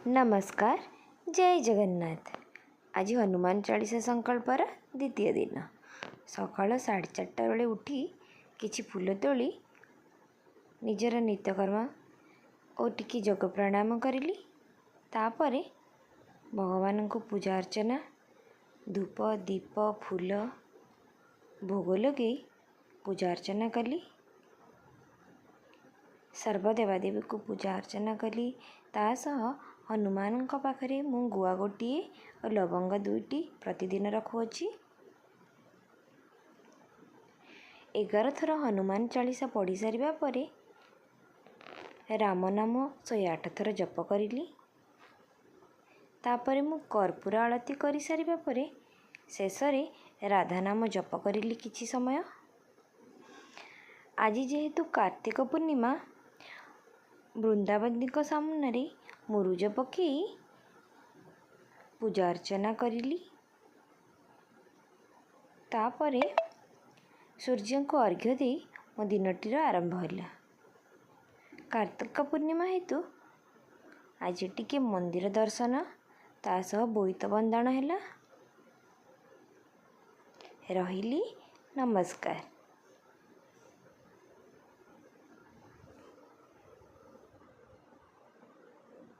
नमस्कार। जय जगन्नाथ। आज हनुमान चालीसा संकल्पर द्वितीय दिन सकाल 4:30 बेले उठी किछि फूल तोली निजर नित्यकर्म और टिकी जग प्रणाम करिली। तापरे भगवान को पूजा अर्चना धूप दीप फूल भोग लगे पूजा अर्चना कली। सर्वदेवादेवी को पूजा अर्चना कली। तासह हनुमान पाखरे मु गुआ गोटे और लवंग 2टी प्रतिदिन रखुअछि। 11 थर हनुमान चालीसा पढ़ी सारिबा परे राम नाम 108 थर जप करिली। तापरे मु कर्पूर आळती करि सारिबा परे शेषरे राधा नाम जप करिली किछि समय। आज जेहेतु कार्तिक पूर्णिमा वृंदावनी सामने मुरुज पकई पूजा अर्चना करिली। तापरे सूर्य को अर्घ्य दे मो दिनटीर आरंभ होला। कार्तिक पूर्णिमा हेतु आज टिके मंदिर दर्शन तासह बोईत बंदन हैला। रहिली। नमस्कार।